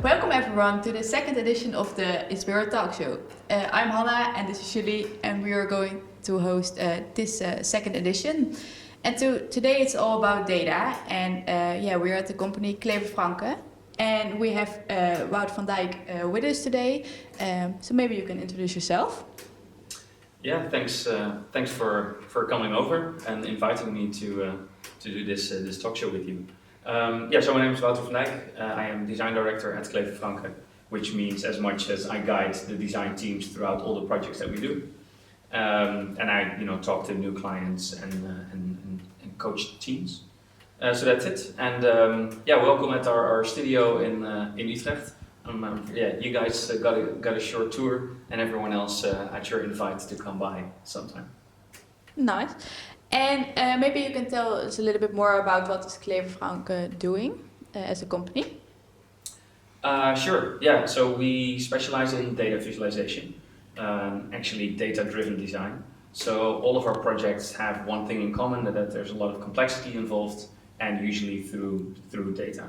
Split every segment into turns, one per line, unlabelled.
welcome everyone to the second edition of the InspirID Talkshow. I'm Hannah and this is Julie, and we are going to host this second edition. And today it's all about data, and we're at the company CleverFranke, and we have Wouter van Dijk with us today. So maybe you can introduce yourself.
Yeah, thanks for coming over and inviting me to do this talk show with you. So my name is Wouter van Dijk. I am design director at CleverFranke, which means as much as I guide the design teams throughout all the projects that we do, and I talk to new clients and coach teams. So that's it. And welcome at our studio in Utrecht. You guys got a short tour, and everyone else at your invite to come by sometime.
Nice. And maybe you can tell us a little bit more about what is CleverFranke doing as a company?
Sure. Yeah. So we specialize in data visualization, actually data-driven design. So all of our projects have one thing in common, that there's a lot of complexity involved, and usually through data.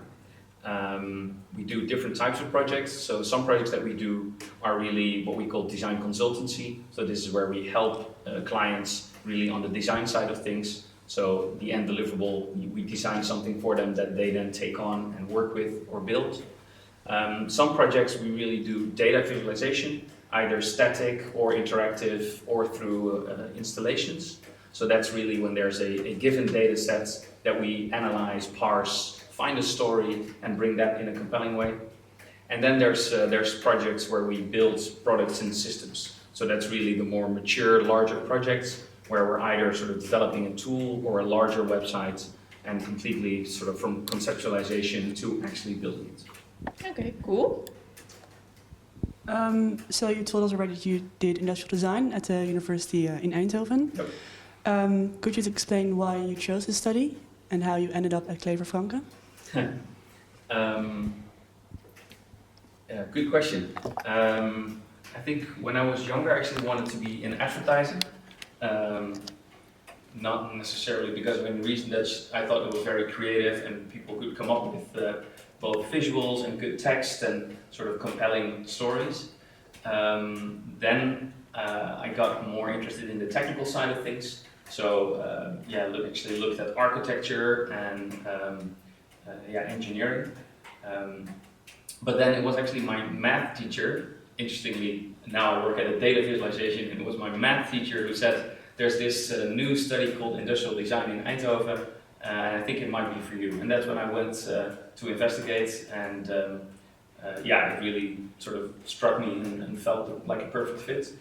We do different types of projects. So some projects that we do are really what we call design consultancy. So this is where we help clients really on the design side of things. So the end deliverable, we design something for them that they then take on and work with or build. Some projects we really do data visualization, either static or interactive or through installations. So that's really when there's a given data set that we analyze, parse, find a story and bring that in a compelling way. And then there's projects where we build products and systems. So that's really the more mature, larger projects where we're either sort of developing a tool or a larger website and completely sort of from conceptualization to actually building it.
Okay, cool.
So you told us already that you did industrial design at the university in Eindhoven.
Yep.
Could you explain why you chose this study and how you ended up at CleverFranke?
Good question. I think when I was younger, I actually wanted to be in advertising. Not necessarily because of any reason, that I thought it was very creative and people could come up with both visuals and good text and sort of compelling stories. Then I got more interested in the technical side of things. So actually looked at architecture and engineering. But then it was actually my math teacher. Interestingly, now I work at a data visualization, and it was my math teacher who said, there's this new study called industrial design in Eindhoven, and I think it might be for you. And that's when I went to investigate, and it really sort of struck me and felt like a perfect fit.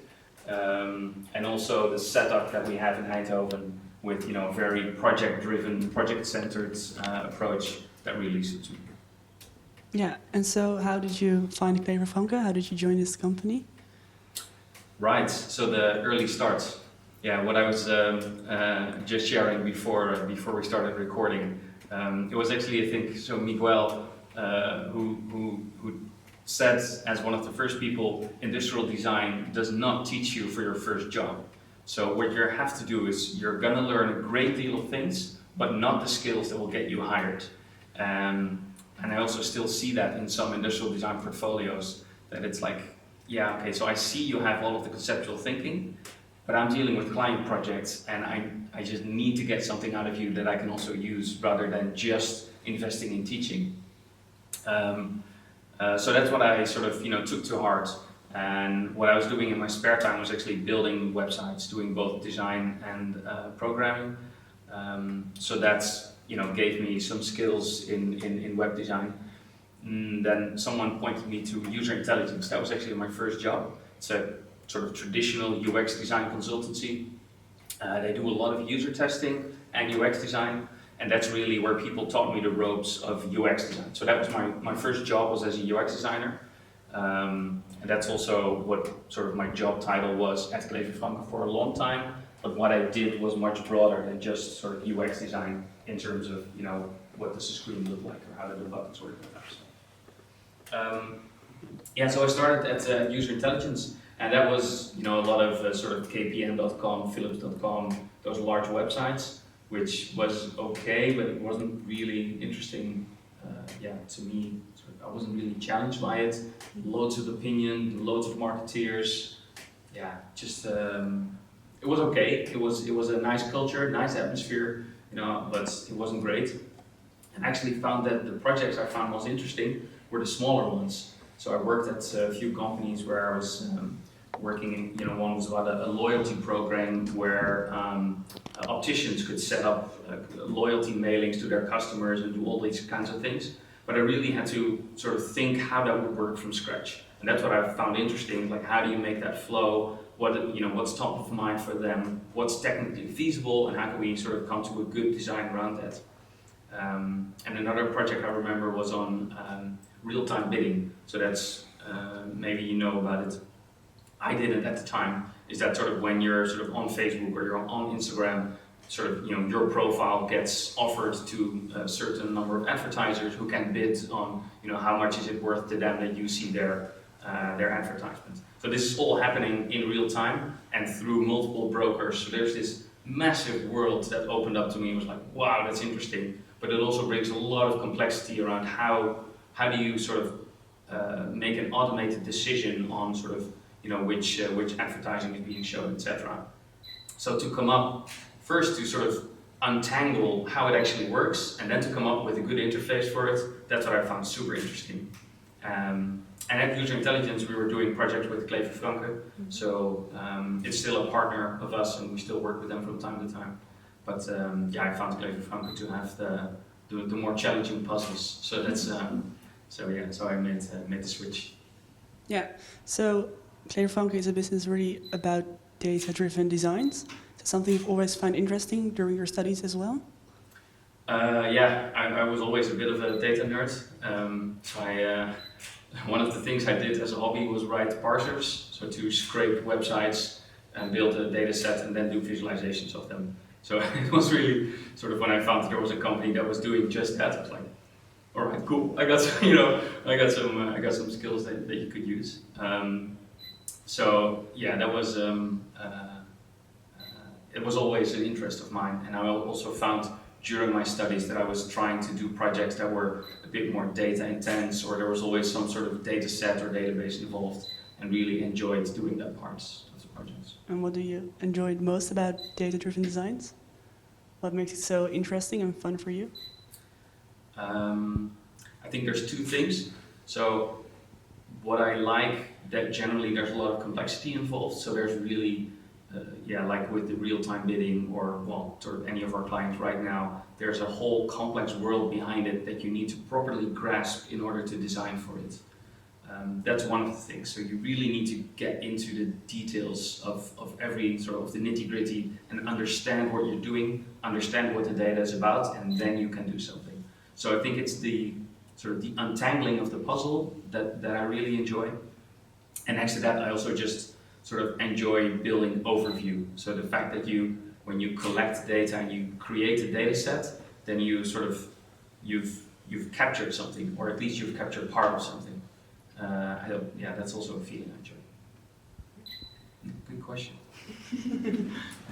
And also the setup that we have in Eindhoven with very project-driven, project-centered approach that really suits me.
Yeah, and so how did you find CleverFranke? How did you join this company?
Right, so the early starts. Yeah, what I was just sharing before we started recording. It was actually, I think, so Miguel who said as one of the first people, industrial design does not teach you for your first job. So what you have to do is you're gonna learn a great deal of things, but not the skills that will get you hired. And I also still see that in some industrial design portfolios, that it's like, so I see you have all of the conceptual thinking, but I'm dealing with client projects and I just need to get something out of you that I can also use rather than just investing in teaching. So that's what I sort of took to heart. And what I was doing in my spare time was actually building websites, doing both design and programming. So that's gave me some skills in web design. Then someone pointed me to user intelligence. That was actually my first job. It's a sort of traditional UX design consultancy. They do a lot of user testing and UX design, and that's really where people taught me the ropes of UX design. So that was my first job, was as a UX designer. And that's also what sort of my job title was at CleverFranke for a long time. But what I did was much broader than just sort of UX design in terms of, what does the screen look like or how do the buttons work and that stuff. So I started at user intelligence, and that was, a lot of sort of KPN.com, Philips.com, those large websites, which was okay, but it wasn't really interesting to me, I wasn't really challenged by it. Loads of opinion, loads of marketeers. Yeah, just it was okay. It was a nice culture, nice atmosphere, but it wasn't great. And actually found that the projects I found most interesting were the smaller ones. So I worked at a few companies where I was working in, one was about a loyalty program where opticians could set up loyalty mailings to their customers and do all these kinds of things. But I really had to sort of think how that would work from scratch. And that's what I found interesting, like how do you make that flow? What's top of mind for them? What's technically feasible, and how can we sort of come to a good design around that? And another project I remember was on real-time bidding. So that's, maybe you know about it. I didn't at the time. Is that sort of when you're sort of on Facebook or you're on Instagram, sort of, your profile gets offered to a certain number of advertisers who can bid on, how much is it worth to them that you see their advertisement. So this is all happening in real time and through multiple brokers. So there's this massive world that opened up to me. It was like, wow, that's interesting. But it also brings a lot of complexity around how do you sort of make an automated decision on sort of, which advertising is being shown, etc. So to come up first to sort of untangle how it actually works, and then to come up with a good interface for it, that's what I found super interesting. And at User Intelligence, we were doing projects with CleverFranke, so it's still a partner of us, and we still work with them from time to time. But I found CleverFranke to have the more challenging puzzles. So that's so I made the switch.
Yeah. So CleverFranke is a business really about data-driven designs. Is that something you've always found interesting during your studies as well?
I was always a bit of a data nerd. One of the things I did as a hobby was write parsers, so to scrape websites and build a data set and then do visualizations of them. So it was really sort of when I found that there was a company that was doing just that, I was like, all right, cool. I got some, I got some skills that you could use. That was it was always an interest of mine, and I also found during my studies that I was trying to do projects that were a bit more data intense, or there was always some sort of data set or database involved, and really enjoyed doing that part of the projects.
And what do you enjoy most about data-driven designs? What makes it so interesting and fun for you?
I think there's two things. So what I like, that generally there's a lot of complexity involved, so there's really like with the real-time bidding or sort of any of our clients right now, there's a whole complex world behind it that you need to properly grasp in order to design for it. That's one of the things. So you really need to get into the details of every sort of the nitty-gritty and understand what you're doing, understand what the data is about, and then you can do something. So I think it's the sort of the untangling of the puzzle that I really enjoy. And next to that, I also just sort of enjoy building overview. So the fact that when you collect data and you create a data set, then you sort of, you've captured something, or at least you've captured part of something. That's also a feeling I enjoy. Good question. I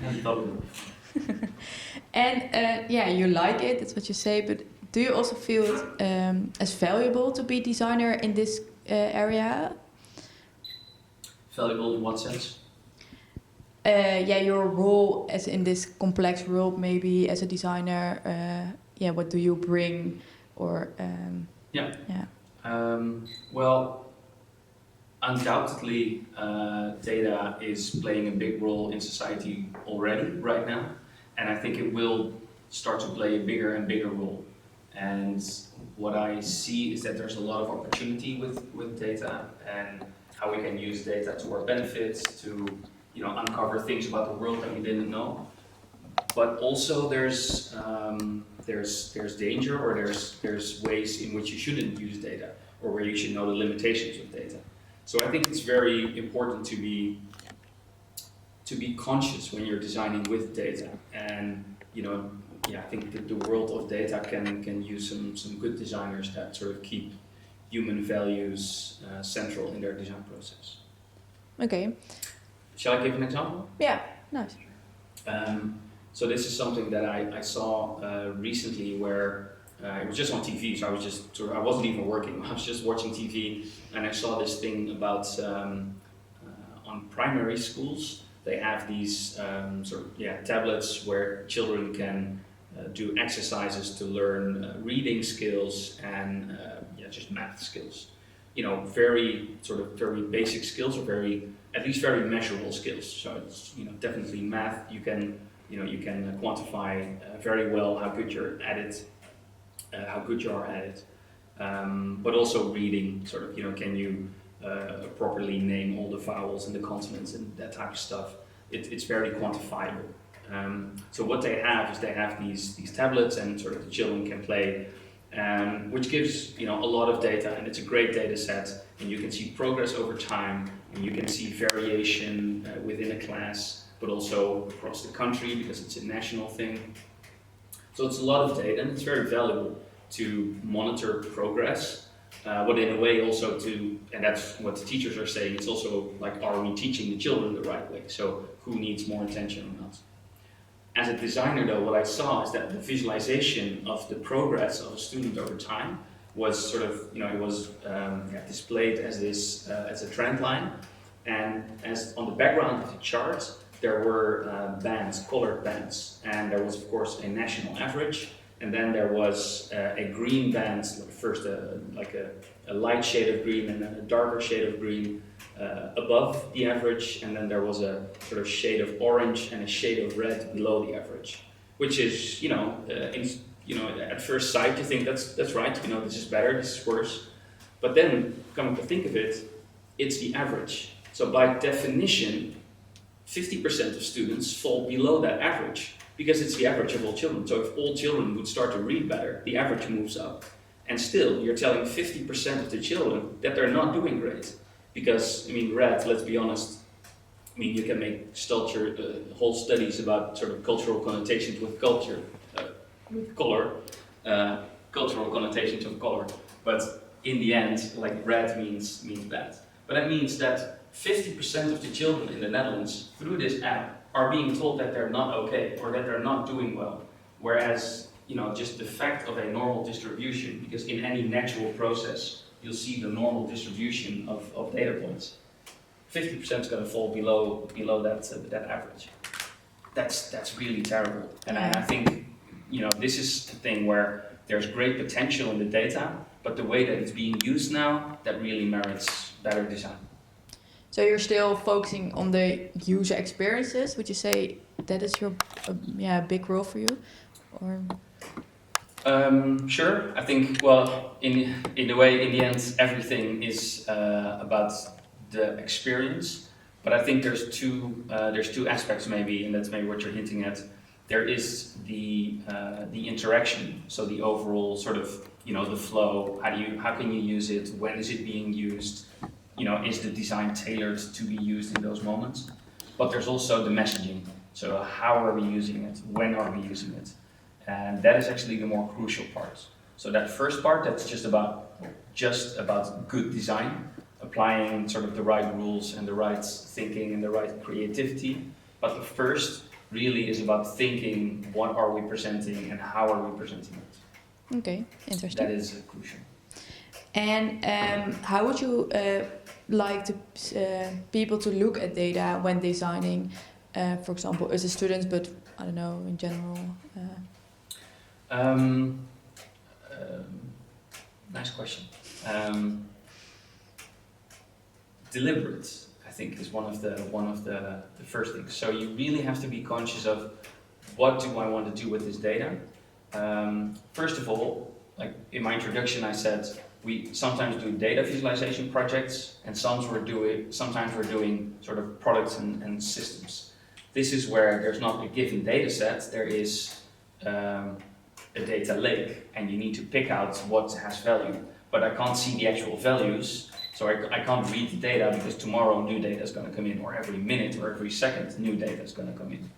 hadn't thought of it.
And you like it, that's what you say, but do you also feel it as valuable to be designer in this area?
Valuable in what sense?
Your role as in this complex world, maybe as a designer. What do you bring, or
well, undoubtedly, data is playing a big role in society already right now, and I think it will start to play a bigger and bigger role. And what I see is that there's a lot of opportunity with data and how we can use data to our benefits, to uncover things about the world that we didn't know. But also there's danger, or there's ways in which you shouldn't use data, or where you should know the limitations of data. So I think it's very important to be conscious when you're designing with data. And I think that the world of data can use some good designers that sort of keep human values central in their design process.
Okay.
Shall I give an example?
Yeah, nice.
So this is something that I saw recently, where it was just on TV, so I wasn't even working. I was just watching TV, and I saw this thing about on primary schools. They have these tablets where children can do exercises to learn reading skills and just math skills. Very basic skills, or at least very measurable skills. So it's definitely math. You can quantify very well how good you're at it, but also reading. Can you properly name all the vowels and the consonants and that type of stuff? It's very quantifiable. So what they have is these tablets, and the children can play, which gives a lot of data, and it's a great data set, and you can see progress over time, and you can see variation within a class, but also across the country because it's a national thing. So it's a lot of data, and it's very valuable to monitor progress, but in a way also and that's what the teachers are saying, it's also like, are we teaching the children the right way? So who needs more attention or not? As a designer though, what I saw is that the visualization of the progress of a student over time was displayed as as a trend line, and as on the background of the chart there were colored bands, and there was of course a national average, and then there was a green band, first a light shade of green and then a darker shade of green above the average, and then there was a sort of shade of orange and a shade of red below the average, which is at first sight you think that's right, this is better, this is worse, but then coming to think of it, it's the average. So by definition 50% of students fall below that average, because it's the average of all children. So if all children would start to read better, the average moves up. And still, you're telling 50% of the children that they're not doing great. Because, red, let's be honest, you can make whole studies about cultural connotations with culture, color, cultural connotations of color. But in the end, red means bad. But that means that 50% of the children in the Netherlands, through this app, are being told that they're not okay, or that they're not doing well. Whereas, just the fact of a normal distribution, because in any natural process, you'll see the normal distribution of data points. 50% is going to fall below that average. That's really terrible. And I think, this is the thing where there's great potential in the data, but the way that it's being used now, that really merits better design.
So you're still focusing on the user experiences. Would you say that is your big role for you, or?
Sure. I think in a way, in the end, everything is about the experience. But I think there's two aspects maybe, and that's maybe what you're hinting at. There is the interaction. So the overall the flow. How can you use it? When is it being used? Is the design tailored to be used in those moments? But there's also the messaging. So how are we using it? When are we using it? And that is actually the more crucial part. So that first part, that's just about good design, applying the right rules and the right thinking and the right creativity. But the first really is about thinking, what are we presenting and how are we presenting it?
Okay, interesting.
That is crucial.
And how would you like people to look at data when designing, for example, as a student, but I don't know, in general?
Nice question. Deliberate, I think, is one of the first things. So you really have to be conscious of, what do I want to do with this data? First of all, like in my introduction, I said we sometimes do data visualization projects, and sometimes we're doing products and systems. This is where there's not a given data set, there is a data lake, and you need to pick out what has value. But I can't see the actual values, so I can't read the data, because tomorrow new data is going to come in, or every minute or every second new data is going to come in.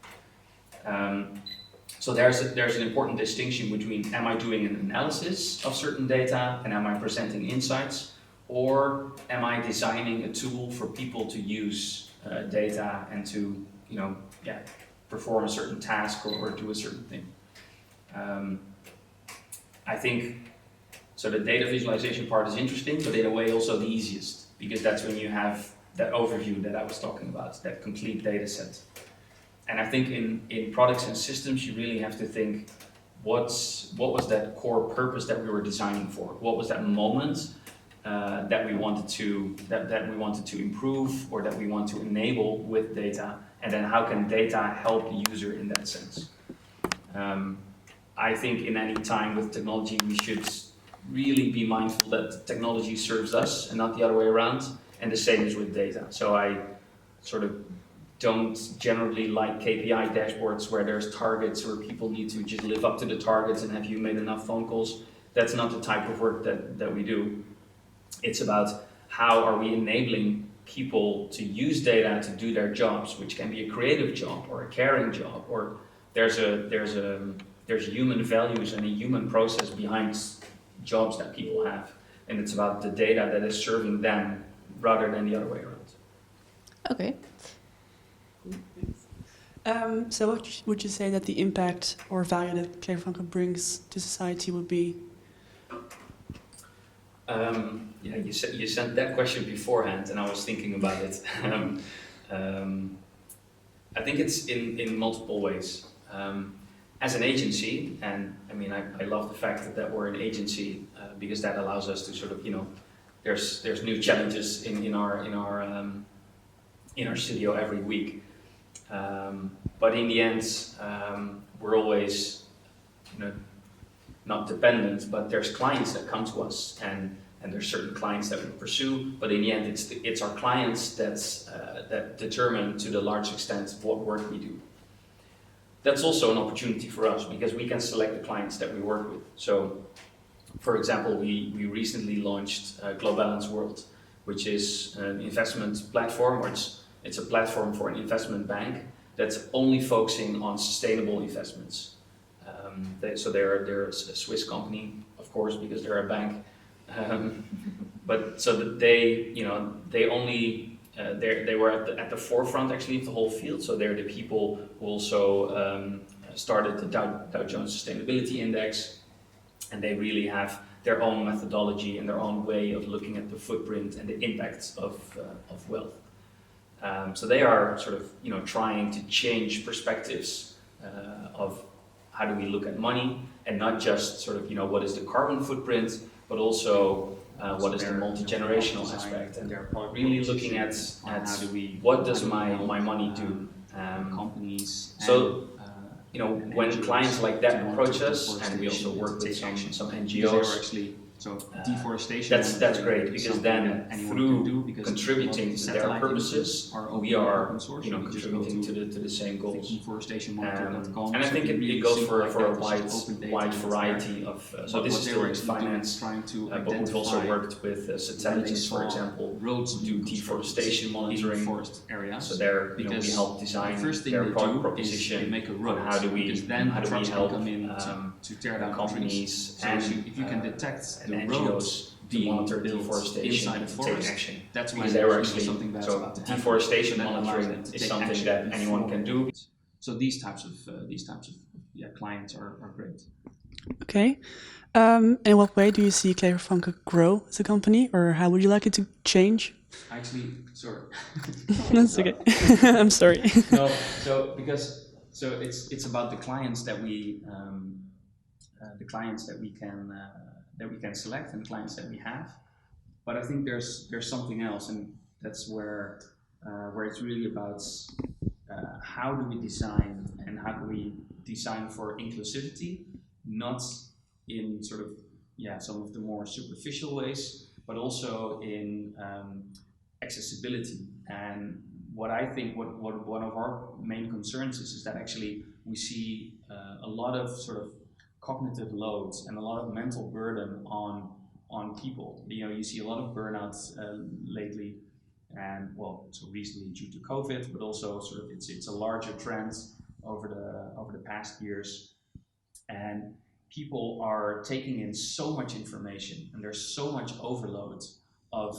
So there's an important distinction between, am I doing an analysis of certain data and am I presenting insights, or am I designing a tool for people to use data and to perform a certain task or do a certain thing. I think, so the data visualization part is interesting, but in a way also the easiest, because that's when you have that overview that I was talking about, that complete data set. And I think in products and systems, you really have to think, what was that core purpose that we were designing for? What was that moment that we wanted to improve, or that we want to enable with data? And then how can data help the user in that sense? I think in any time with technology, we should really be mindful that technology serves us and not the other way around. And the same is with data. So I sort of don't generally like KPI dashboards where there's targets where people need to just live up to the targets and have you made enough phone calls. That's not the type of work that we do. It's about how are we enabling people to use data to do their jobs, which can be a creative job or a caring job, or there's human values and a human process behind jobs that people have, and it's about the data that is serving them rather than the other way around.
Okay.
So what would you say that the impact or value that CleverFranke brings to society would be?
Yeah, you sent that question beforehand, and I was thinking about it. I think it's in multiple ways. As an agency, and I mean, I love the fact that we're an agency because that allows us to sort of, there's new challenges in our studio every week. But in the end, we're always, not dependent, but there's clients that come to us, and there's certain clients that we pursue. But in the end, it's our clients that determine to the large extent what work we do. That's also an opportunity for us because we can select the clients that we work with. So, for example, we recently launched Globalance World, which is an investment platform, or it's a platform for an investment bank that's only focusing on sustainable investments. So they're a Swiss company, of course, because they're a bank. But so that they only they were at the forefront actually of the whole field. So they're the people who also started the Dow Jones Sustainability Index, and they really have their own methodology and their own way of looking at the footprint and the impacts of wealth. So they are sort of trying to change perspectives of how do we look at money, and not just sort of what is the carbon footprint, but also what is the multi-generational aspect, and really looking at what does my money do.
Companies.
So when clients like that approach us, and we also work with some NGOs.
So deforestation.
That's great, because then through contributing to their purposes, we are contributing to the same goals.
Deforestation.com.
And I think it goes for a wide variety of. So this is still in finance, but we've also worked with Satellites, for example, to do deforestation monitoring. So there, we help design their product proposition. On how do we help companies and NGOs to monitor deforestation and to take action.
That's
because they were actually so deforestation monitoring is something that anyone can do.
So these types of clients are great.
Okay. In what way do you see CleverFranke grow as a company, or how would you like it to change?
Actually, sorry.
That's okay. I'm sorry.
No, so it's about the clients that we can select and clients that we have. But I think there's something else, and that's where it's really about how do we design, and how do we design for inclusivity, not in sort of some of the more superficial ways, but also in accessibility. And what I think what one of our main concerns is that actually we see a lot of sort of cognitive loads and a lot of mental burden on people. You see a lot of burnouts lately, and so recently due to COVID, but also sort of it's a larger trend over the past years. And people are taking in so much information, and there's so much overload of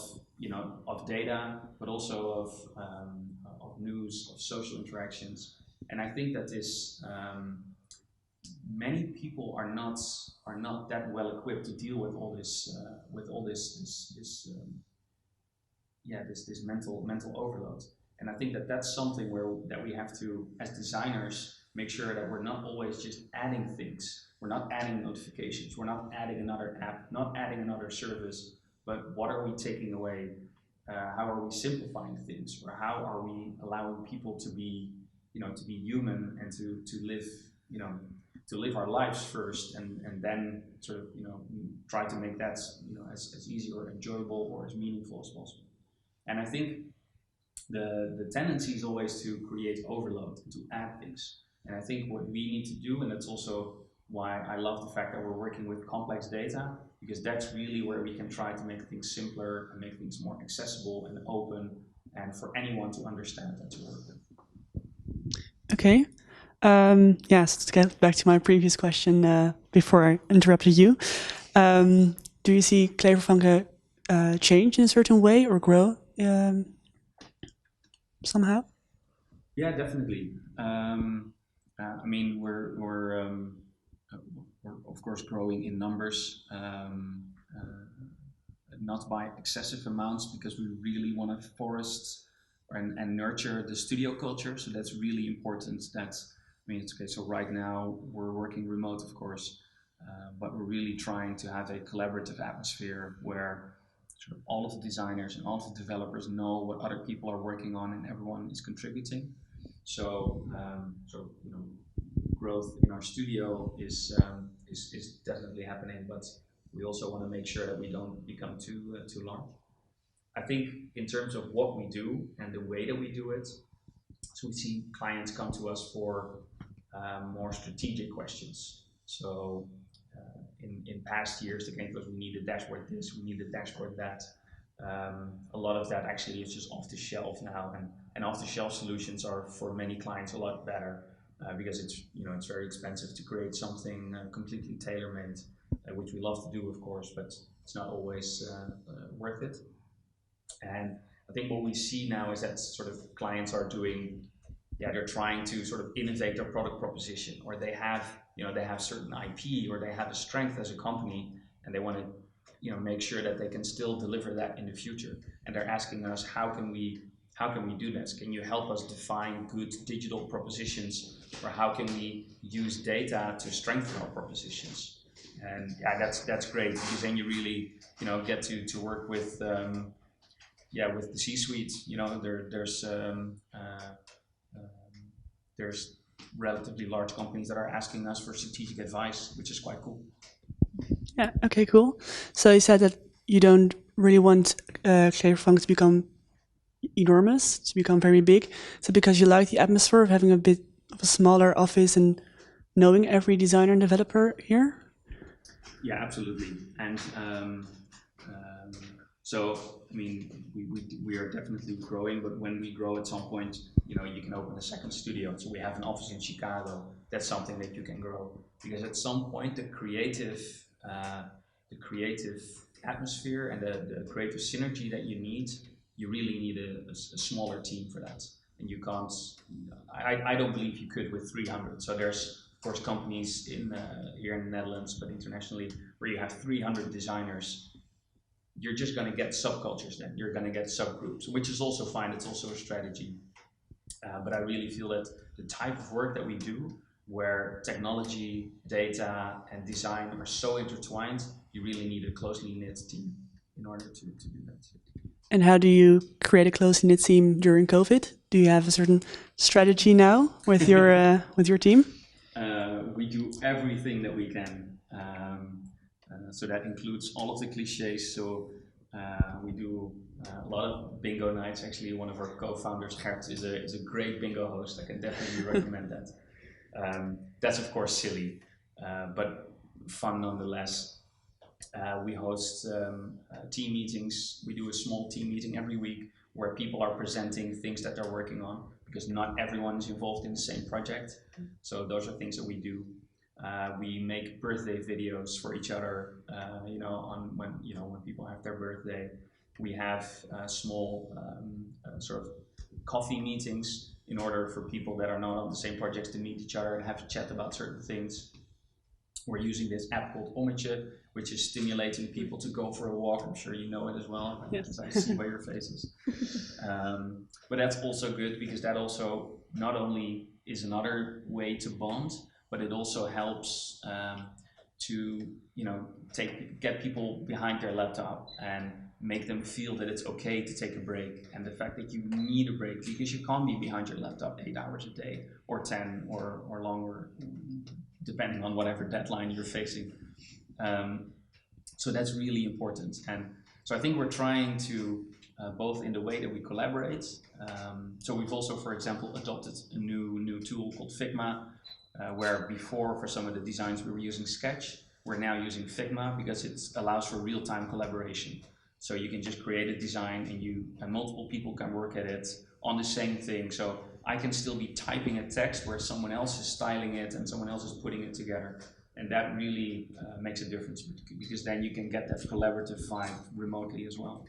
data, but also of news, of social interactions. And I think that many people are not that well equipped to deal with all this this mental overload. And I think that that's something that we have to, as designers, make sure that we're not always just adding things. We're not adding notifications. We're not adding another app, not adding another service. But what are we taking away? How are we simplifying things, or how are we allowing people to be human and to live, to live our lives first, and then sort of try to make that as easy or enjoyable or as meaningful as possible. And I think the tendency is always to create overload, to add things. And I think what we need to do, and that's also why I love the fact that we're working with complex data, because that's really where we can try to make things simpler and make things more accessible and open and for anyone to understand and to work with.
Okay. So to get back to my previous question before I interrupted you, do you see CleverFranke change in a certain way or grow somehow?
Yeah, definitely. I mean, we're of course growing in numbers, not by excessive amounts, because we really want to forest and nurture the studio culture. So that's really important. It's okay. So right now we're working remote, of course, but we're really trying to have a collaborative atmosphere where sort of all of the designers and all of the developers know what other people are working on, and everyone is contributing. So, growth in our studio is definitely happening, but we also want to make sure that we don't become too large. I think in terms of what we do and the way that we do it, so we see clients come to us for more strategic questions. So in past years, they came to us, we need a dashboard this, we need a dashboard that. A lot of that actually is just off the shelf now, and off the shelf solutions are for many clients a lot better because it's very expensive to create something completely tailor-made, which we love to do, of course, but it's not always worth it. And I think what we see now is that sort of clients are doing, they're trying to sort of innovate their product proposition, or they have certain IP, or they have a strength as a company, and they want to make sure that they can still deliver that in the future. And they're asking us, how can we do this? Can you help us define good digital propositions, or how can we use data to strengthen our propositions? And that's great, because then you really get to work with with the C-suite. There's relatively large companies that are asking us for strategic advice, which is quite cool.
Yeah, okay, cool. So you said that you don't really want CleverFranke to become enormous, to become very big. So because you like the atmosphere of having a bit of a smaller office and knowing every designer and developer here?
Yeah, absolutely. And so, I mean, we are definitely growing, but when we grow at some point, you can open a second studio. So we have an office in Chicago. That's something that you can grow, because at some point the creative atmosphere and the creative synergy that you really need a smaller team for that. And you can't, I don't believe you could with 300. So there's, of course, companies here in the Netherlands, but internationally, where you have 300 designers. You're just going to get subcultures then. You're going to get subgroups, which is also fine. It's also a strategy. But I really feel that the type of work that we do, where technology, data, and design are so intertwined, you really need a closely knit team in order to do that.
And how do you create a closely knit team during COVID? Do you have a certain strategy now with your team?
We do everything that we can. So that includes all of the cliches. So we do a lot of bingo nights. Actually, one of our co-founders, Gert, is a great bingo host. I can definitely recommend that. That's of course silly, but fun nonetheless. We host team meetings. We do a small team meeting every week where people are presenting things that they're working on, because not everyone is involved in the same project. So those are things that we do. We make birthday videos for each other, on when people have their birthday. We have small sort of coffee meetings in order for people that are not on the same projects to meet each other and have a chat about certain things. we're using this app called Ommetje, which is stimulating people to go for a walk. I'm sure you know it as well,
Yes.
as I see by your faces. But that's also good because that also not only is another way to bond, but it also helps to get people behind their laptop and make them feel that it's okay to take a break, and the fact that you need a break because you can't be behind your laptop 8 hours a day or 10 or longer, depending on whatever deadline you're facing. So that's really important. And so I think we're trying to, both in the way that we collaborate. So we've also, for example, adopted a new tool called Figma, where before for some of the designs we were using Sketch. We're now using Figma because it allows for real-time collaboration. So you can just create a design and multiple people can work at it on the same thing. So I can still be typing a text where someone else is styling it and someone else is putting it together. And that really makes a difference because then you can get that collaborative vibe remotely as well.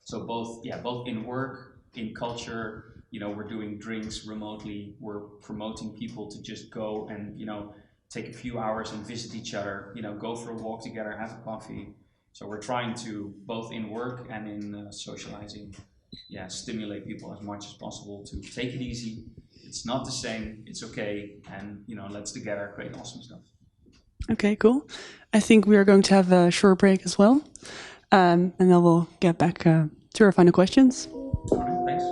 So both in work, in culture, we're doing drinks remotely. We're promoting people to just go and, take a few hours and visit each other, go for a walk together, have a coffee. So we're trying to, both in work and in socializing, stimulate people as much as possible to take it easy. It's not the same, it's okay, and let's together create awesome stuff.
Okay, cool. I think we are going to have a short break as well, and then we'll get back to our final questions.
All right, thanks.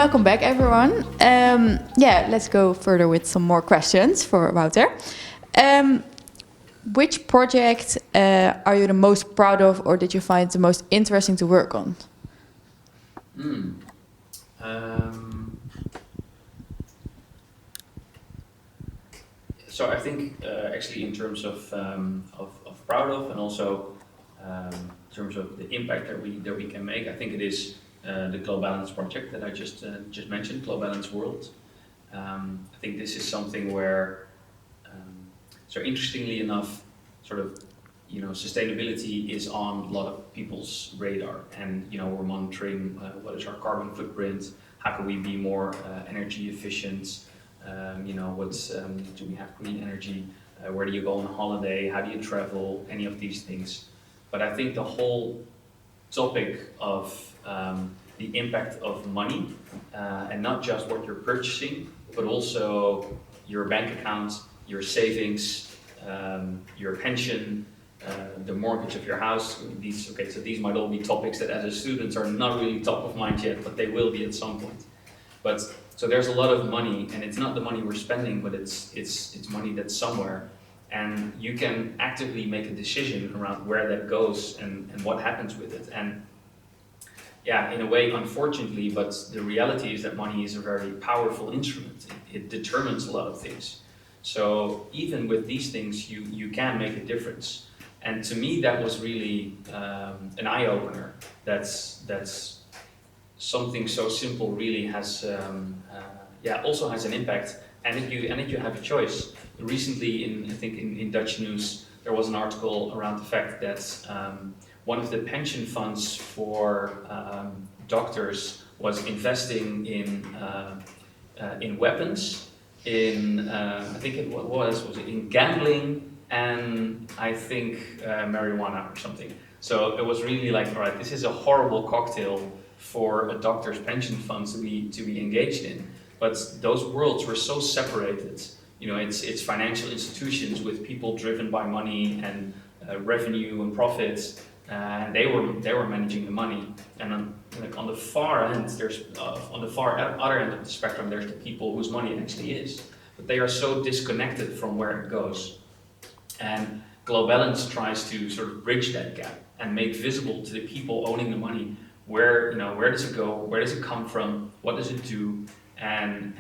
welcome back, everyone. Let's go further with some more questions for Wouter. Which project are you the most proud of, or did you find the most interesting to work on?
So I think actually in terms of proud of, and also in terms of the impact that we can make, I think it is the GloBalance project that I just mentioned, GloBalance World. I think this is something where, so interestingly enough, sort of, sustainability is on a lot of people's radar, and we're monitoring what is our carbon footprint, how can we be more energy efficient, do we have green energy, where do you go on holiday, how do you travel, any of these things. But I think the whole topic of the impact of money, and not just what you're purchasing, but also your bank account, your savings, your pension, the mortgage of your house. So these might all be topics that as a student are not really top of mind yet, but they will be at some point. But so there's a lot of money, and it's not the money we're spending, but it's money that's somewhere, and you can actively make a decision around where that goes and what happens with it. And yeah, in a way, unfortunately, but the reality is that money is a very powerful instrument. It determines a lot of things. So even with these things, you can make a difference. And to me, that was really an eye-opener. That's something so simple really has, also has an impact. And if you have a choice. Recently, in Dutch news, there was an article around the fact that one of the pension funds for doctors was investing in weapons, in was it in gambling, and I think marijuana or something. So it was really like, all right, this is a horrible cocktail for a doctor's pension fund to be engaged in. But those worlds were so separated. It's financial institutions with people driven by money and revenue and profits, and they were managing the money. And on the far end, there's on the far other end of the spectrum, there's the people whose money it actually is, but they are so disconnected from where it goes. And GloBalance tries to sort of bridge that gap and make visible to the people owning the money where does it go, where does it come from, what does it do, and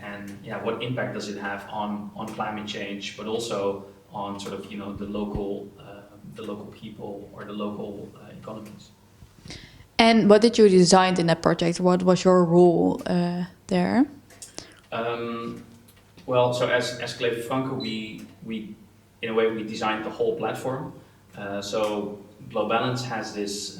what impact does it have on climate change, but also on sort of the local people or the local economies.
And what did you design in that project? What was your role there?
Well, so as CleverFranke, we in a way we designed the whole platform. So GloBalance has this.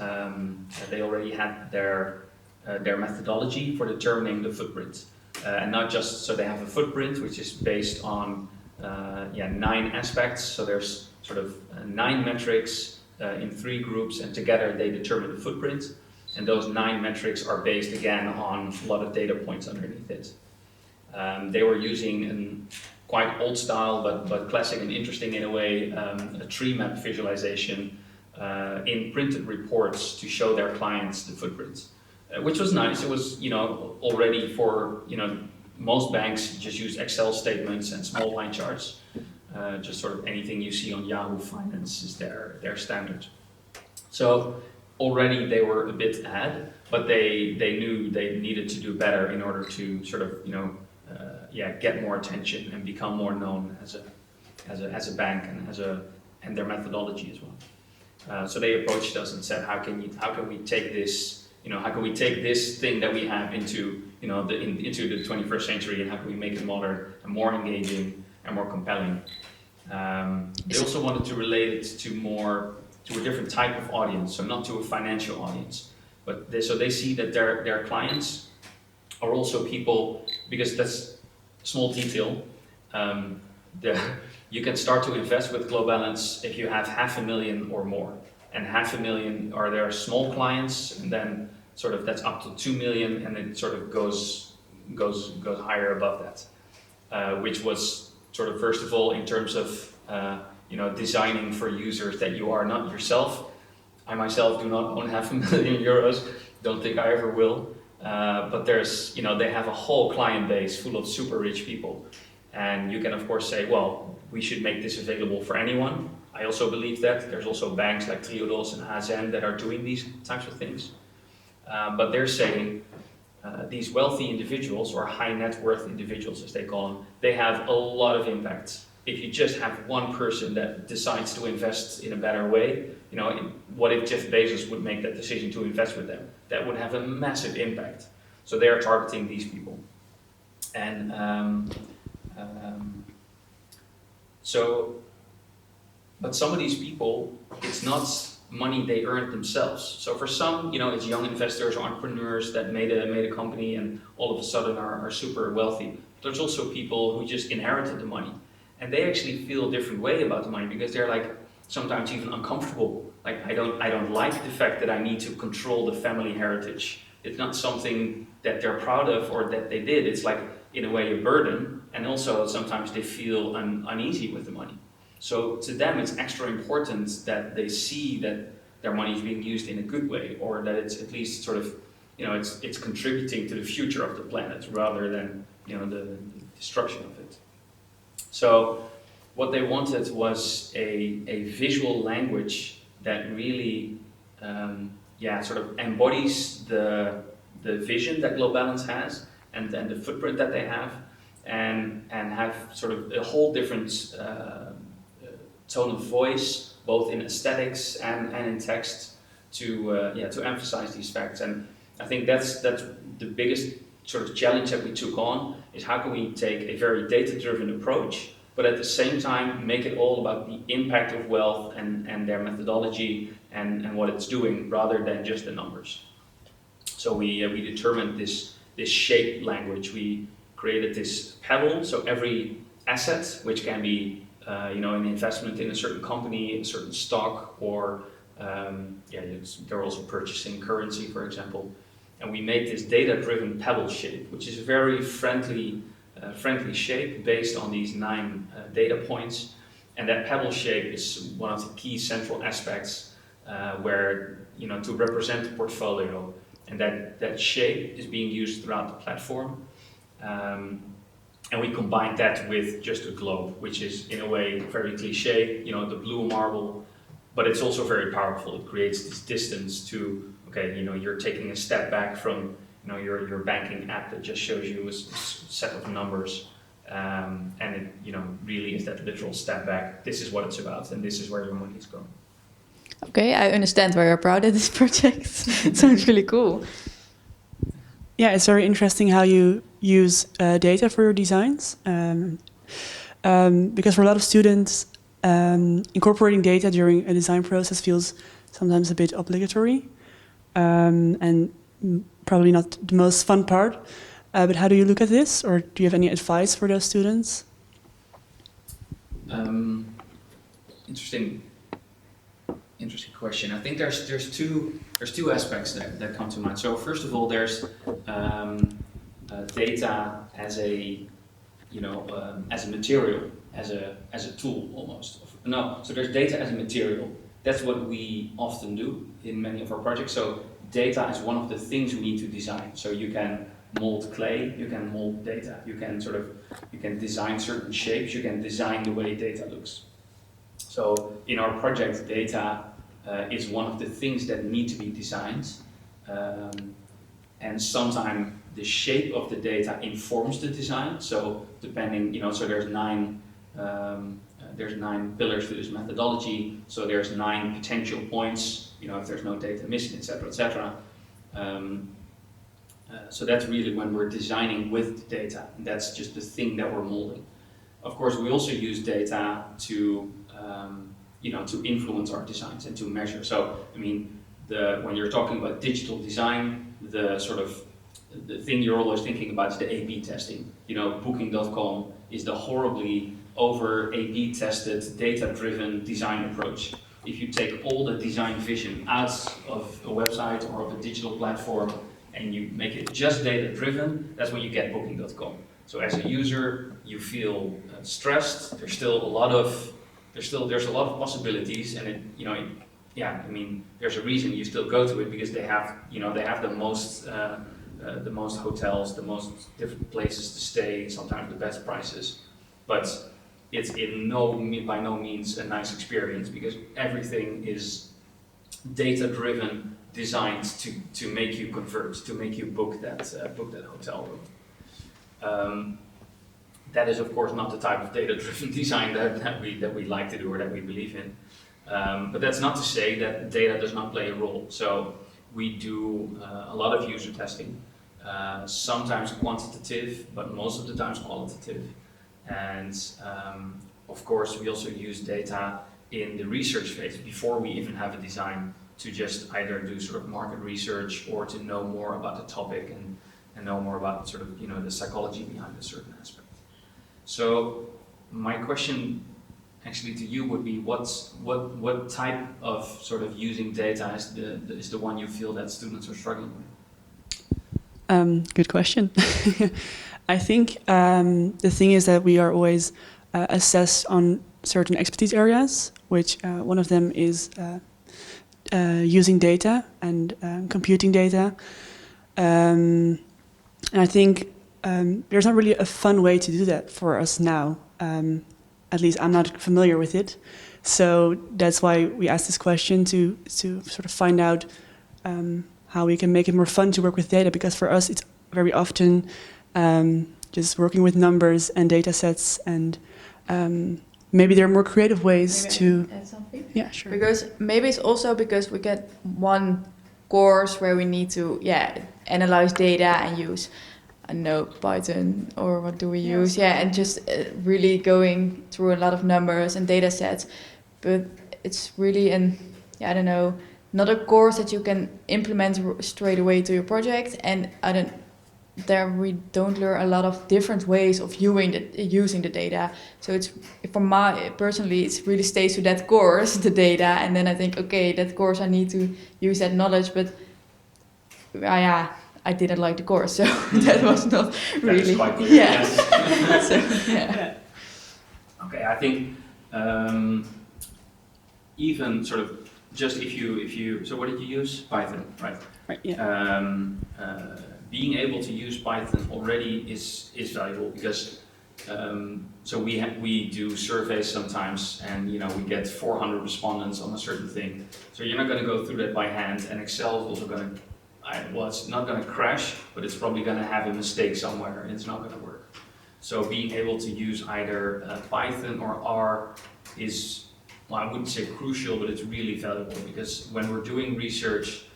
They already had their methodology for determining the footprint, and not just so they have a footprint which is based on 9 aspects. So there's sort of 9 metrics in 3 groups, and together they determine the footprint. And those 9 metrics are based again on a lot of data points underneath it. They were using a quite old style, but classic and interesting in a way, a tree map visualization in printed reports to show their clients the footprint, which was nice. It was already for most banks just use Excel statements and small line charts. Just sort of anything you see on Yahoo Finance is their standard. So already they were a bit ahead, but they knew they needed to do better in order to sort of get more attention and become more known as a bank and their methodology as well. So they approached us and said, how can we take this thing that we have into the 21st century, and how can we make it modern and more engaging and more compelling? They also wanted to relate it to a different type of audience, so not to a financial audience, but they see that their clients are also people, because that's small detail. You can start to invest with GloBalance if you have 500,000 or more, and 500,000 are their small clients, and then sort of that's up to 2 million, and it sort of goes higher above that, which was sort of first of all in terms of designing for users that you are not yourself. I myself do not own 500,000 euros. Don't think I ever will. but there's, they have a whole client base full of super rich people. And you can of course say, well, we should make this available for anyone. I also believe that. There's also banks like Triodos and ASN that are doing these types of things. But they're saying these wealthy individuals, or high net worth individuals as they call them, they have a lot of impact. If you just have one person that decides to invest in a better way, what if Jeff Bezos would make that decision to invest with them? That would have a massive impact. So they are targeting these people. And but some of these people, it's not money they earned themselves. So for some, it's young investors or entrepreneurs that made a company and all of a sudden are super wealthy. There's also people who just inherited the money, and they actually feel a different way about the money because they're like sometimes even uncomfortable. Like I don't like the fact that I need to control the family heritage. It's not something that they're proud of or that they did. It's like in a way a burden, and also sometimes they feel uneasy with the money. So to them, it's extra important that they see that their money is being used in a good way, or that it's at least sort of, it's contributing to the future of the planet rather than, the destruction of it. So what they wanted was a visual language that really, sort of embodies the vision that Globalance has and the footprint that they have, and have sort of a whole different tone of voice, both in aesthetics and in text, to emphasize these facts. And I think that's the biggest sort of challenge that we took on, is how can we take a very data-driven approach, but at the same time make it all about the impact of wealth and their methodology and what it's doing, rather than just the numbers. So we determined this shape language. We created this pebble, so every asset, which can be an investment in a certain company, a certain stock, or they're also purchasing currency, for example. And we made this data-driven pebble shape, which is a very friendly shape based on these 9 data points. And that pebble shape is one of the key central aspects where, to represent the portfolio. And that shape is being used throughout the platform. And we combined that with just a globe, which is in a way very cliche, the blue marble, but it's also very powerful. It creates this distance to, you're taking a step back from, your banking app that just shows you a set of numbers. And it, really is that literal step back. This is what it's about, and this is where your money is going.
Okay, I understand why you're proud of this project. It sounds really cool.
Yeah, it's very interesting how you use data for your designs. Because for a lot of students, incorporating data during a design process feels sometimes a bit obligatory, and probably not the most fun part. But how do you look at this, or do you have any advice for those students?
Interesting question. I think there's two aspects that come to mind. So first of all, there's data as a as a material, as a tool almost. No, so there's data as a material. That's what we often do in many of our projects. So data is one of the things we need to design. So you can mold clay, you can mold data, you can design certain shapes, you can design the way data looks. So in our project, data is one of the things that need to be designed, and sometimes the shape of the data informs the design. So depending, so there's 9 pillars to this methodology. So there's 9 potential points, if there's no data missing, etc., etc. So that's really when we're designing with the data. That's just the thing that we're molding. Of course, we also use data to to influence our designs and to measure. So, when you're talking about digital design, the thing you're always thinking about is the A/B testing. Booking.com is the horribly over A/B tested, data-driven design approach. If you take all the design vision out of a website or of a digital platform and you make it just data-driven, that's when you get Booking.com. So as a user, you feel stressed. There's a lot of possibilities, and there's a reason you still go to it, because they have the most the most hotels, the most different places to stay, sometimes the best prices, but it's by no means a nice experience because everything is data-driven, designed to make you convert, to make you book that hotel room. That is, of course, not the type of data-driven design that we like to do or that we believe in. But that's not to say that data does not play a role. So we do a lot of user testing, sometimes quantitative, but most of the times qualitative. And of course, we also use data in the research phase before we even have a design to just either do sort of market research or to know more about the topic and know more about sort of the psychology behind a certain aspect. So my question actually to you would be what type of sort of using data is the one you feel that students are struggling with?
Good question. I think the thing is that we are always assessed on certain expertise areas, which one of them is using data and computing data. And I think there's not really a fun way to do that for us now. At least I'm not familiar with it. So that's why we asked this question to sort of find out how we can make it more fun to work with data, because for us it's very often just working with numbers and data sets, and maybe there are more creative ways to
add something.
Yeah, sure.
Because maybe it's also because we get one course where we need to analyze data and use Python, or what do we use? And just really going through a lot of numbers and data sets. But it's really not a course that you can implement straight away to your project. And we don't learn a lot of different ways of using the data. So it's, personally, it really stays to that course, the data, and then I think, okay, that course I need to use that knowledge, but I didn't like the course, so that was not really.
That is quite clear.
Yeah.
Yes.
So, yeah.
Okay, I think even sort of just if you so what did you use? Python, right?
Right. Yeah.
Being able to use Python already is valuable because so we do surveys sometimes, and we get 400 respondents on a certain thing. So you're not going to go through that by hand, and Excel is also going to. It's not going to crash, but it's probably going to have a mistake somewhere, and it's not going to work. So being able to use either Python or R is, I wouldn't say crucial, but it's really valuable, because when we're doing research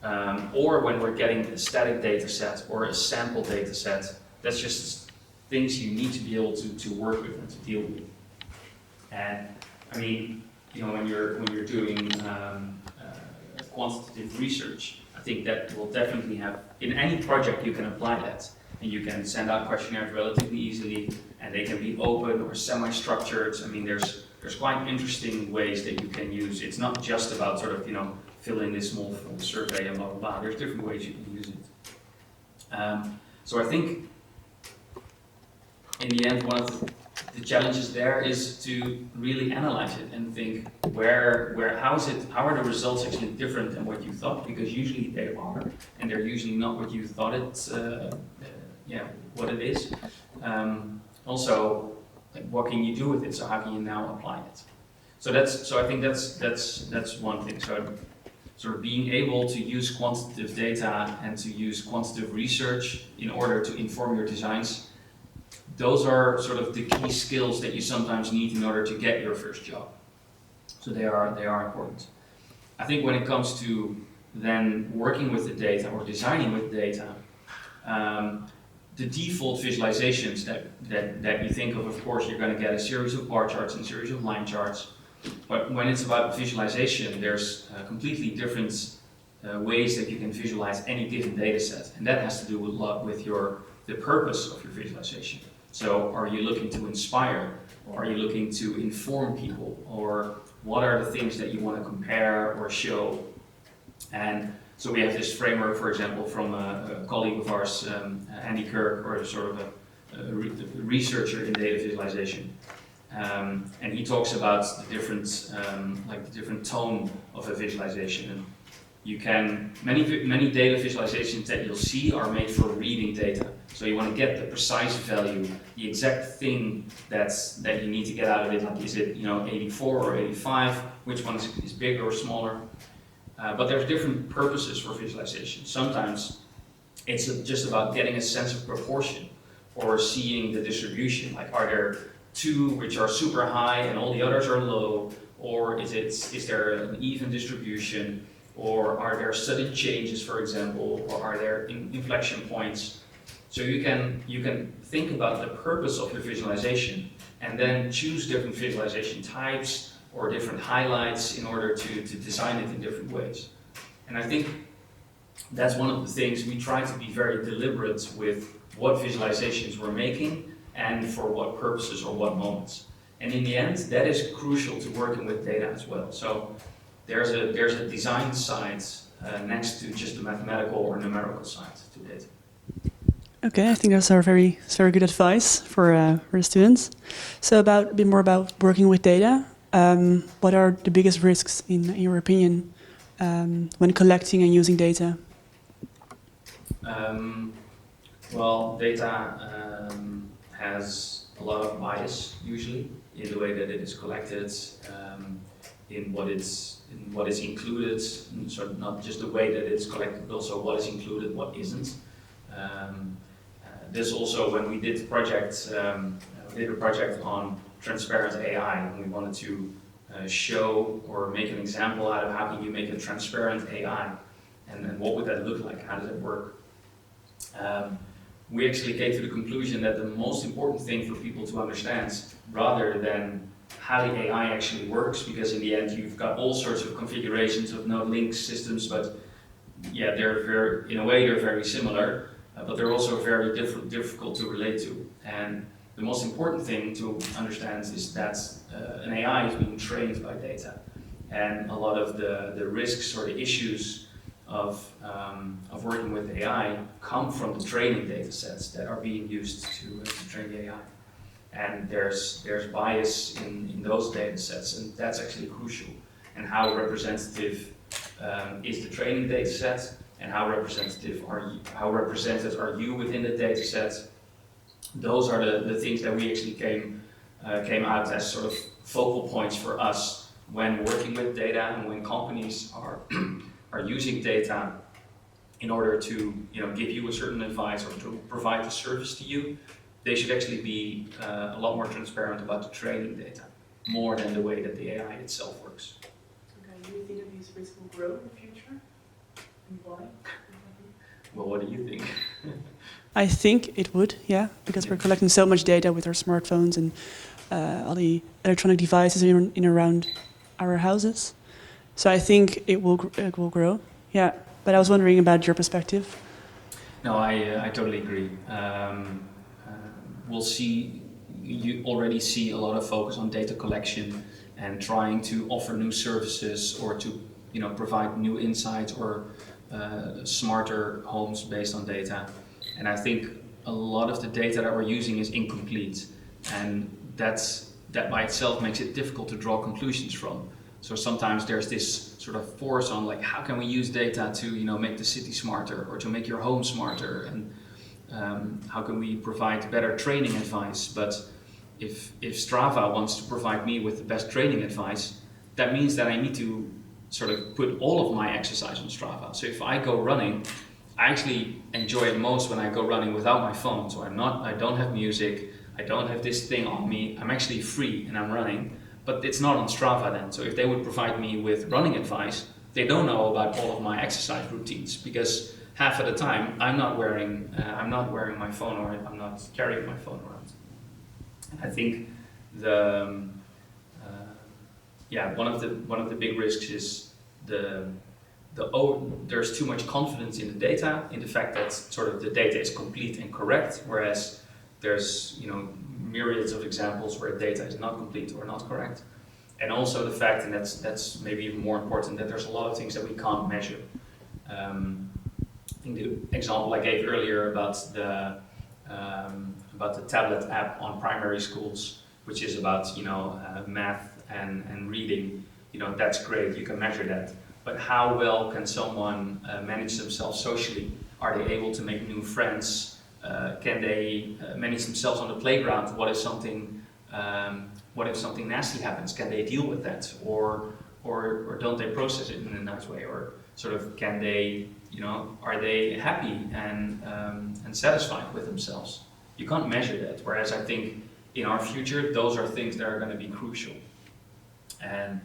or when we're getting a static data set or a sample data set, that's just things you need to be able to work with and to deal with. And I mean, when you're doing quantitative research, I think that will definitely have, in any project you can apply that, and you can send out questionnaires relatively easily, and they can be open or semi-structured. I mean, there's quite interesting ways that you can use. It's not just about sort of fill in this small survey and blah blah blah. There's different ways you can use it. So I think in the end, one of the challenges there is to really analyze it and think how are the results actually different than what you thought, because usually they are, and they're usually not what you thought what it is. Also, like, what can you do with it? So how can you now apply it? So I think that's one thing. So sort of being able to use quantitative data and to use quantitative research in order to inform your designs. Those are sort of the key skills that you sometimes need in order to get your first job. So they are important. I think when it comes to then working with the data or designing with data, the default visualizations that you think of course, you're going to get a series of bar charts and a series of line charts. But when it's about visualization, there's completely different ways that you can visualize any given data set. And that has to do a lot with the purpose of your visualization. So are you looking to inspire? Or are you looking to inform people? Or what are the things that you want to compare or show? And so we have this framework, for example, from a colleague of ours, Andy Kirk, or sort of a researcher in data visualization. And he talks about the different tone of a visualization. many data visualizations that you'll see are made for reading data. So you want to get the precise value, the exact thing that you need to get out of it. Like, is it 84 or 85? Which one is bigger or smaller? But there's different purposes for visualization. Sometimes it's just about getting a sense of proportion or seeing the distribution. Like, are there two which are super high and all the others are low? Or is there an even distribution? Or are there sudden changes, for example? Or are there inflection points? So you can think about the purpose of your visualization and then choose different visualization types or different highlights in order to design it in different ways. And I think that's one of the things we try to be very deliberate with what visualizations we're making and for what purposes or what moments. And in the end, that is crucial to working with data as well. So there's a design side next to just the mathematical or numerical side to data.
Okay, I think those are very good advice for the students. So a bit more about working with data. What are the biggest risks in your opinion when collecting and using data?
Well, data has a lot of bias usually in the way that it is collected, in what is included, so not just the way that it's collected, but also what is included, what isn't. This also, when we did a project on transparent AI, and we wanted to show or make an example out of how can you make a transparent AI, and what would that look like, how does it work? We actually came to the conclusion that the most important thing for people to understand, rather than how the AI actually works, because in the end you've got all sorts of configurations of node link systems, but yeah, in a way they're very similar, but they're also very difficult to relate to. And the most important thing to understand is that an AI is being trained by data, and a lot of the risks or the issues of working with AI come from the training data sets that are being used to train the AI. And there's bias in those data sets, and that's actually crucial. And how representative is the training data set, and how represented are you within the data set? Those are the things that we actually came out as sort of focal points for us when working with data, and when companies are using data in order to give you a certain advice or to provide the service to you. They should actually be a lot more transparent about the training data, more than the way that the AI itself works.
Okay, do you think that these risks will grow in the future? And why?
Well, what do you think?
I think it would, yeah, because we're collecting so much data with our smartphones and all the electronic devices in around our houses. So I think it will grow, yeah. But I was wondering about your perspective.
No, I totally agree. We'll see. You already see a lot of focus on data collection and trying to offer new services or to provide new insights or smarter homes based on data. And I think a lot of the data that we're using is incomplete, and that by itself makes it difficult to draw conclusions from. So sometimes there's this sort of force on, like, how can we use data to make the city smarter or to make your home smarter, and how can we provide better training advice? But if Strava wants to provide me with the best training advice, that means that I need to sort of put all of my exercise on Strava. So if I go running, I actually enjoy it most when I go running without my phone. So I don't have music, I don't have this thing on me, I'm actually free and I'm running, but it's not on Strava then. So if they would provide me with running advice, they don't know about all of my exercise routines, because half of the time I'm not wearing my phone, or I'm not carrying my phone around. I think one of the big risks is there's too much confidence in the data, in the fact that sort of the data is complete and correct, whereas there's myriads of examples where data is not complete or not correct. And also the fact, and that's maybe even more important, that there's a lot of things that we can't measure. In the example I gave earlier about the tablet app on primary schools, which is about math and reading, that's great, you can measure that. but how well can someone manage themselves socially? Are they able to make new friends? Can they manage themselves on the playground? What if something nasty happens? Can they deal with that, or don't they process it in a nice way? Or sort of can they, are they happy and satisfied with themselves? You can't measure that. Whereas I think in our future, those are things that are going to be crucial. And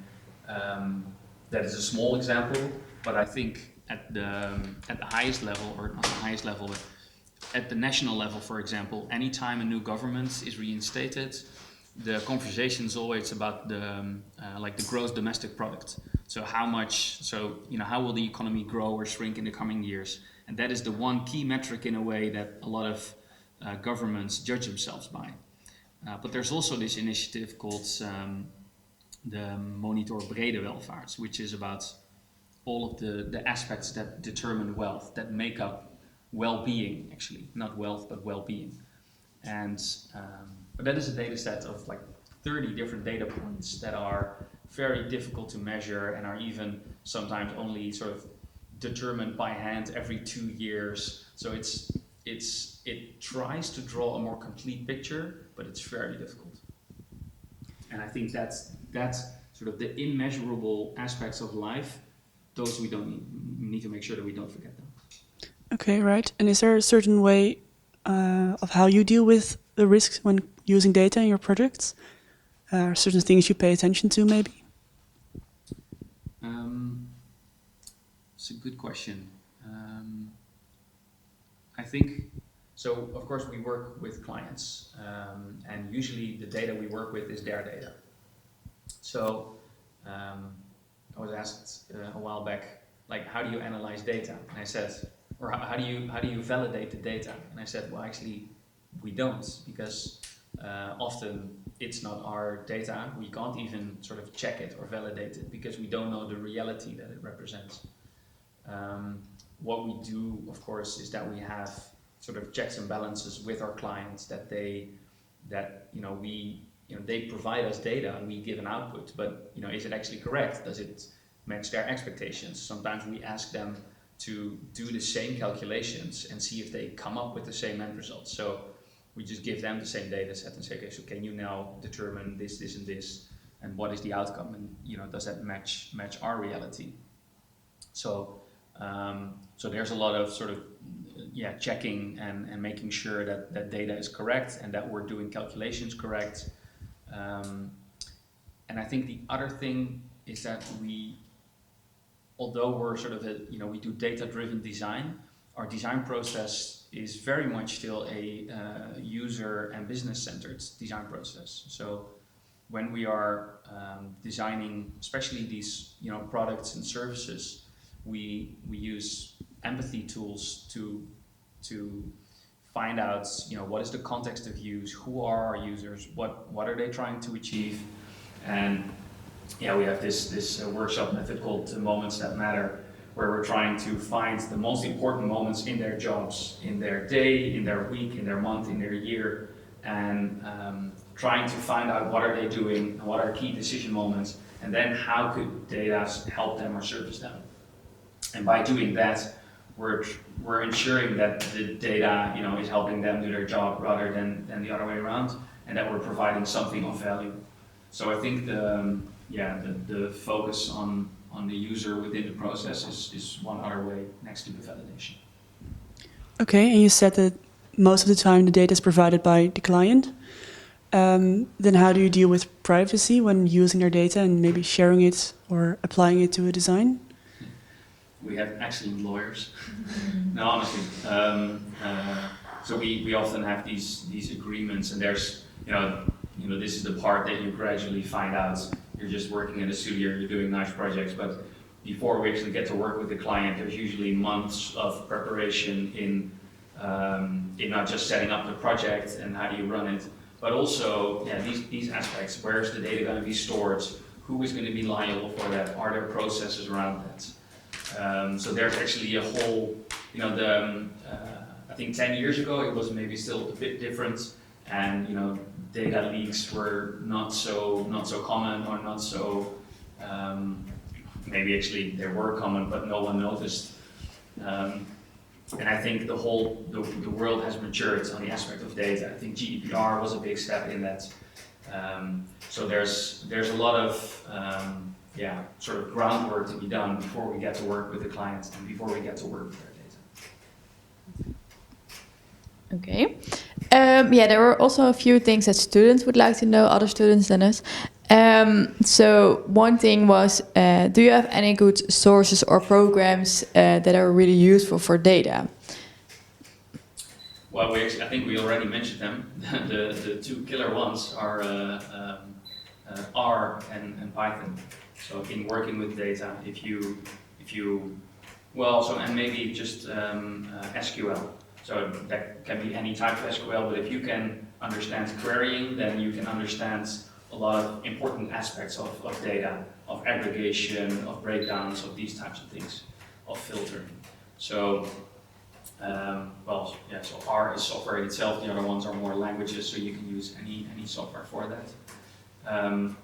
that is a small example, but I think at the highest level, or not the highest level, but at the national level, for example, anytime a new government is reinstated, the conversation is always about the gross domestic product. So how will the economy grow or shrink in the coming years? And that is the one key metric in a way that a lot of governments judge themselves by. But there's also this initiative called the Monitor Brede Welvaart, which is about all of the aspects that determine wealth, that make up well-being, actually, not wealth, but well-being. And but that is a data set of like 30 different data points that are very difficult to measure and are even sometimes only sort of determined by hand every 2 years. So it tries to draw a more complete picture, but it's very difficult. And I think that's sort of the immeasurable aspects of life. Those we need to make sure that we don't forget them.
Okay, right. And is there a certain way of how you deal with the risks when using data in your projects? Certain things you pay attention to, maybe?
It's a good question. I think, so of course we work with clients, and usually the data we work with is their data. So I was asked a while back, like, how do you analyze data? And I said, or how do you validate the data? And I said, well, actually, we don't, because often it's not our data. We can't even sort of check it or validate it because we don't know the reality that it represents. What we do, of course, is that we have sort of checks and balances with our clients that they provide us data and we give an output, but is it actually correct? Does it match their expectations? Sometimes we ask them to do the same calculations and see if they come up with the same end results. So we just give them the same data set and say, okay, so can you now determine this, this, and this, and what is the outcome? And does that match our reality? So so there's a lot of sort of checking and making sure that data is correct and that we're doing calculations correct. And I think the other thing is that although we're sort of we do data-driven design, our design process is very much still a user and business-centered design process. So when we are designing, especially these products and services, we use empathy tools to find out what is the context of use, who are our users, what are they trying to achieve, and we have this workshop method called Moments That Matter, where we're trying to find the most important moments in their jobs, in their day, in their week, in their month, in their year, and trying to find out what are they doing, and what are key decision moments, and then how could data help them or service them. And by doing that, we're ensuring that the data is helping them do their job rather than the other way around, and that we're providing something of value. So I think the focus on the user within the process is one other way next to the validation.
Okay, and you said that most of the time the data is provided by the client. Then how do you deal with privacy when using their data and maybe sharing it or applying it to a design?
We have excellent lawyers. No, honestly. So we often have these agreements, and there's this is the part that you gradually find out. You're just working in a studio, you're doing nice projects, but before we actually get to work with the client, there's usually months of preparation in not just setting up the project and how do you run it, but also these aspects. Where is the data going to be stored? Who is going to be liable for that? Are there processes around that? So there's actually a whole, I think 10 years ago it was maybe still a bit different, and data leaks were not so common or not so maybe actually they were common, but no one noticed. And I think the world has matured on the aspect of data. I think GDPR was a big step in that. So there's a lot of sort of groundwork to be done before we get to work with the clients and before we get to work with their data.
Okay. There were also a few things that students would like to know, other students than us. So one thing was, do you have any good sources or programs that are really useful for data?
Well, I think we already mentioned them. The two killer ones are R and Python. So in working with data, and maybe just SQL. So that can be any type of SQL, but if you can understand querying, then you can understand a lot of important aspects of data, of aggregation, of breakdowns, of these types of things, of filtering. So, so R is software in itself, the other ones are more languages, so you can use any software for that. And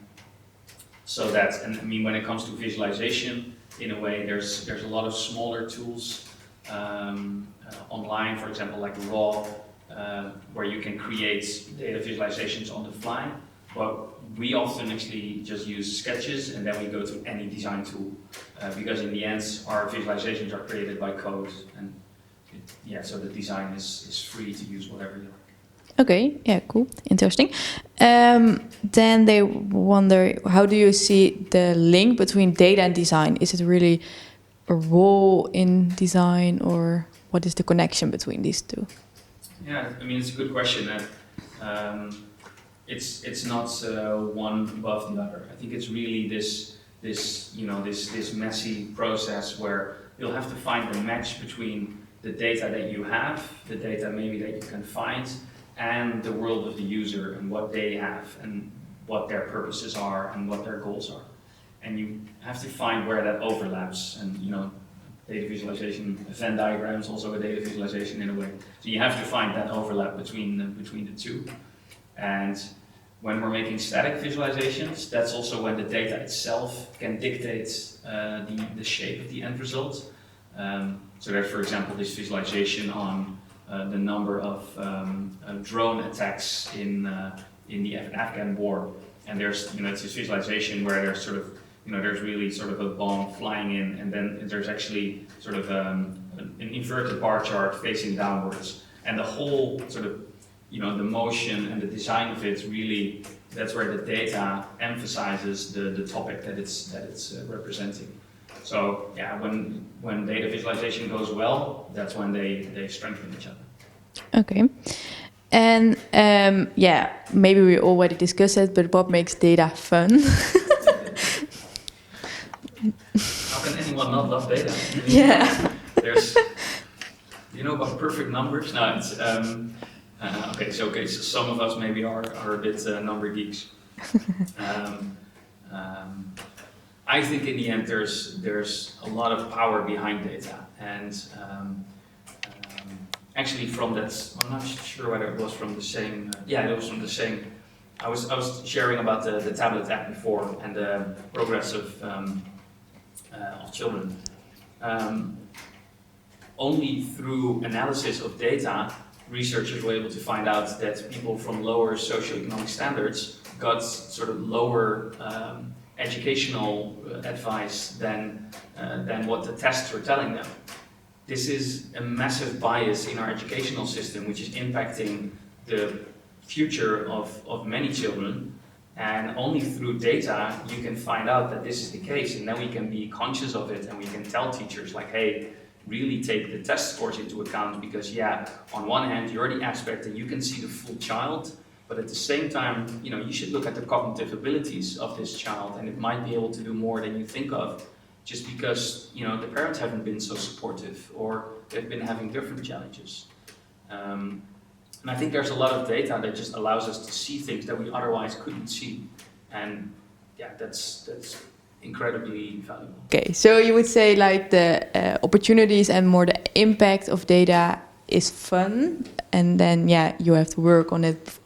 I mean, when it comes to visualization, in a way, there's a lot of smaller tools online, for example, like Raw, where you can create data visualizations on the fly. But we often actually just use sketches and then we go to any design tool because in the end our visualizations are created by code and so the design is free to use whatever you like.
Okay, yeah, cool, interesting. Then they wonder, how do you see the link between data and design? Is it really a role in design, or what is the connection between these two?
Yeah, I mean, it's a good question. It's not one above the other. I think it's really this messy process where you'll have to find the match between the data that you have, the data maybe that you can find, and the world of the user and what they have and what their purposes are and what their goals are. And you have to find where that overlaps. And data visualization, Venn diagram is also a data visualization in a way. So you have to find that overlap between the two. And when we're making static visualizations, that's also when the data itself can dictate the shape of the end result. So there's, for example, this visualization on the number of drone attacks in the Afghan war. And there's, it's this visualization where there's sort of, there's really sort of a bomb flying in, and then there's actually sort of an inverted bar chart facing downwards. And the whole sort of, the motion and the design of it really, that's where the data emphasizes the topic that it's representing. So yeah, when data visualization goes well, that's when they strengthen each other.
Okay. And maybe we already discussed it, but what makes data fun?
How can anyone not love data? I mean,
Yeah.
There's, about perfect numbers? No, it's okay. So some of us maybe are a bit number geeks. I think in the end there's a lot of power behind data, and actually from that, I'm not sure whether it was from the same. It was from the same. I was sharing about the tablet app before and the progress of children. Only through analysis of data, researchers were able to find out that people from lower socioeconomic standards got sort of lower educational advice than what the tests were telling them. This is a massive bias in our educational system, which is impacting the future of many children. And only through data you can find out that this is the case, and then we can be conscious of it and we can tell teachers like, hey, really take the test scores into account, because on one hand you're the aspect and you can see the full child, but at the same time, you should look at the cognitive abilities of this child, and it might be able to do more than you think of, just because the parents haven't been so supportive or they've been having different challenges. And I think there's a lot of data that just allows us to see things that we otherwise couldn't see, and that's incredibly valuable.
Okay, so you would say like the opportunities and more the impact of data is fun, and then you have to work on it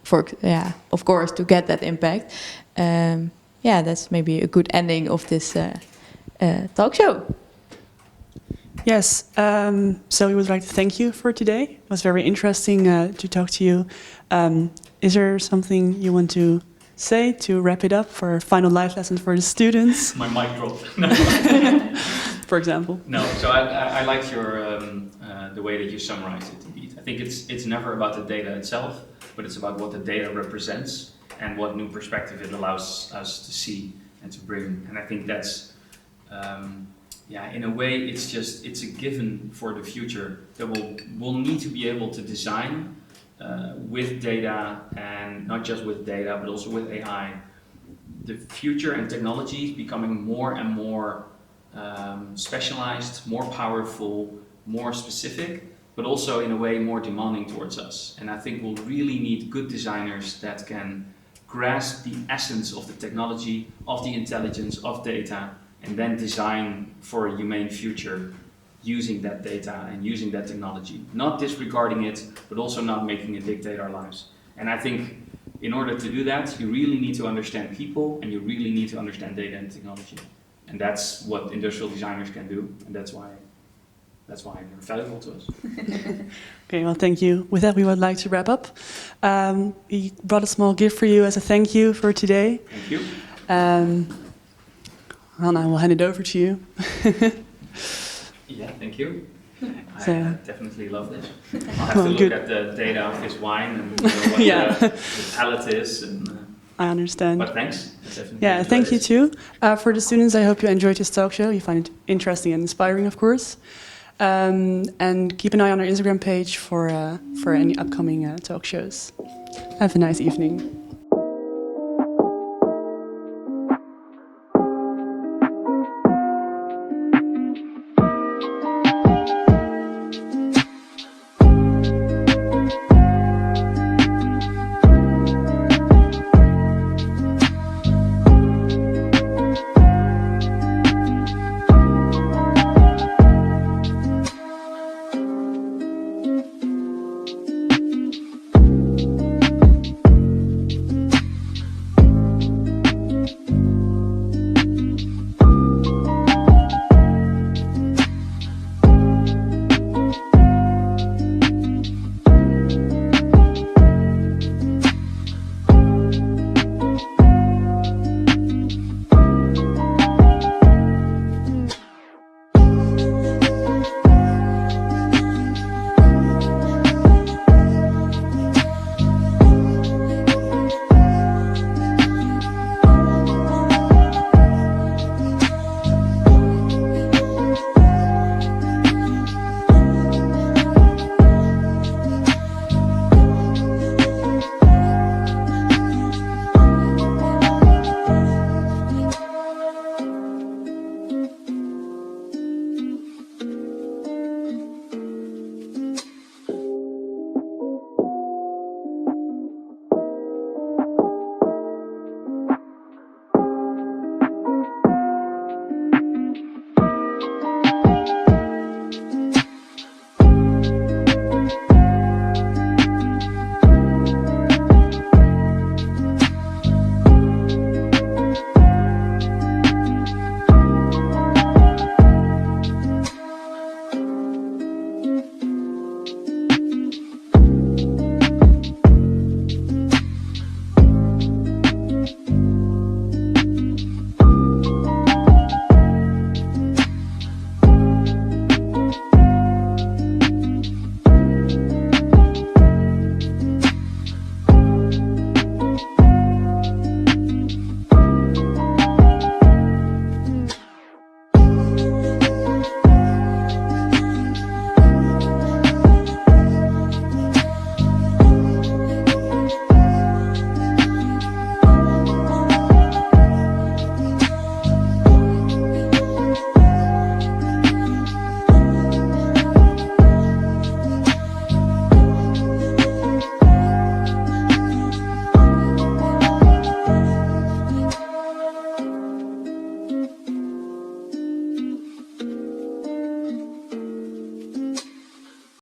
of course, to get that impact. That's maybe a good ending of this talk show.
Yes, so we would like to thank you for today. It was very interesting to talk to you. Is there something you want to say to wrap it up for a final life lesson for the students?
My mic dropped. No.
For example.
No, so I liked your the way that you summarized it. Indeed, I think it's never about the data itself, but it's about what the data represents and what new perspective it allows us to see and to bring. And I think that's in a way it's a given for the future that we'll need to be able to design with data, and not just with data but also with AI. The future and technology is becoming more and more specialized, more powerful, more specific, but also in a way more demanding towards us. And I think we'll really need good designers that can grasp the essence of the technology, of the intelligence, of data, and then design for a humane future using that data and using that technology. Not disregarding it, but also not making it dictate our lives. And I think in order to do that, you really need to understand people, and you really need to understand data and technology. And that's what industrial designers can do, and that's why they're valuable to us.
Okay, well, thank you. With that, we would like to wrap up. We brought a small gift for you as a thank you for today.
Thank you.
Hannah, I will hand it over to you.
Yeah, thank you.
So,
I definitely love this. I'll have to look at the data of this wine and what
Yeah.
the palette is. And,
I understand.
but thanks. I definitely
Yeah,
enjoyed
thank you
it.
too. For the students, I hope you enjoyed this talk show. You find it interesting and inspiring, of course. And keep an eye on our Instagram page for any upcoming talk shows. Have a nice evening.